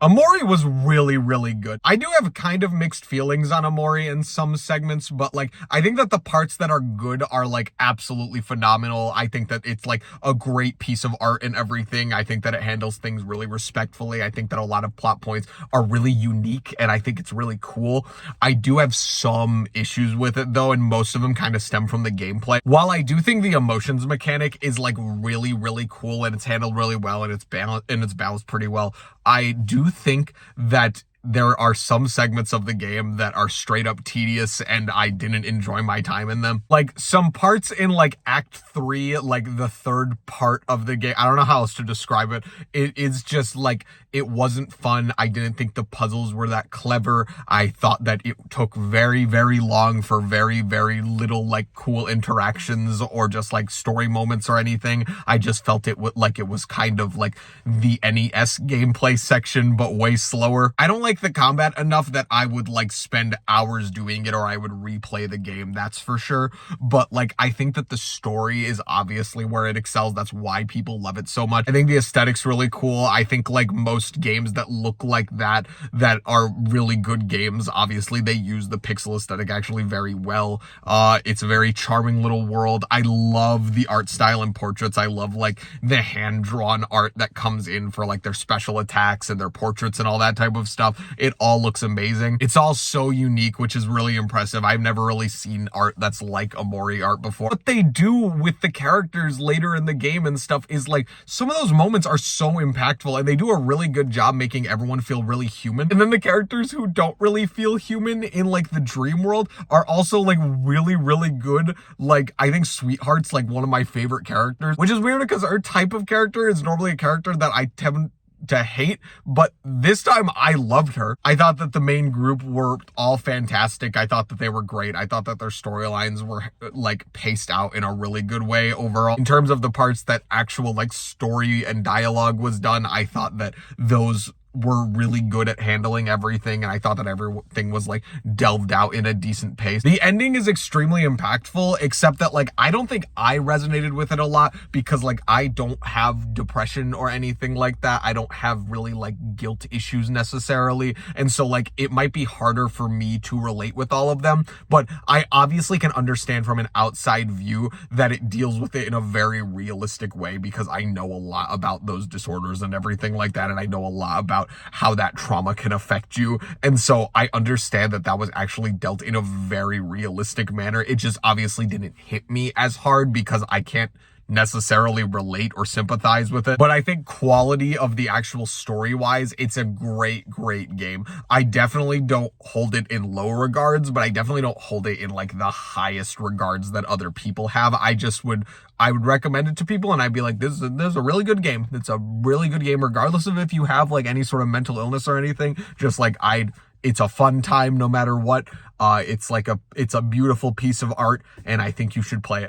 Omori was really, really good. I do have kind of mixed feelings on Omori in some segments, but like, I think that the parts that are good are like absolutely phenomenal. I think that it's like a great piece of art and everything. I think that it handles things really respectfully. I think that a lot of plot points are really unique and I think it's really cool. I do have some issues with it though, and most of them kind of stem from the gameplay. While I do think the emotions mechanic is like really, really cool and it's handled really well and it's balanced pretty well, I do think that there are some segments of the game that are straight up tedious and I didn't enjoy my time in them. Like some parts in like Act 3, like the third part of the game, I don't know how else to describe it. It is just like, it wasn't fun. I didn't think the puzzles were that clever. I thought that it took very, very long for very, very little like cool interactions or just like story moments or anything. I just felt it was kind of like the NES gameplay section, but way slower. I don't like the combat enough that I would like spend hours doing it or I would replay the game, that's for sure. But like, I think that the story is obviously where it excels. That's why people love it so much. I think the aesthetic's really cool. I think like most games that look like that are really good games, obviously they use the pixel aesthetic actually very well. It's a very charming little world. I love the art style and portraits. I love like the hand-drawn art that comes in for like their special attacks and their portraits and all that type of stuff. It all looks amazing. It's all so unique, which is really impressive. I've never really seen art that's like Omori art before. What they do with the characters later in the game and stuff is like, some of those moments are so impactful and they do a really good job making everyone feel really human. And then the characters who don't really feel human in like the dream world are also like really, really good. Like, I think Sweetheart's like one of my favorite characters, which is weird because her type of character is normally a character that I tend to hate, but this time I loved her. I thought that the main group were all fantastic. I thought that they were great. I thought that their storylines were like paced out in a really good way overall. In terms of the parts that actual like story and dialogue was done, I thought that those were really good at handling everything, and I thought that everything was like delved out in a decent pace. The ending is extremely impactful, except that like I don't think I resonated with it a lot because like I don't have depression or anything like that. I don't have really like guilt issues necessarily, and so like it might be harder for me to relate with all of them, but I obviously can understand from an outside view that it deals with it in a very realistic way because I know a lot about those disorders and everything like that, and I know a lot about how that trauma can affect you. And so I understand that that was actually dealt in a very realistic manner. It just obviously didn't hit me as hard because I can't necessarily relate or sympathize with it. But I think quality of the actual story wise, it's a great, great game. I definitely don't hold it in low regards, but I definitely don't hold it in like the highest regards that other people have. I would recommend it to people and I'd be like, this is a really good game. It's a really good game, regardless of if you have like any sort of mental illness or anything. Just like it's a fun time no matter what. It's a beautiful piece of art and I think you should play it.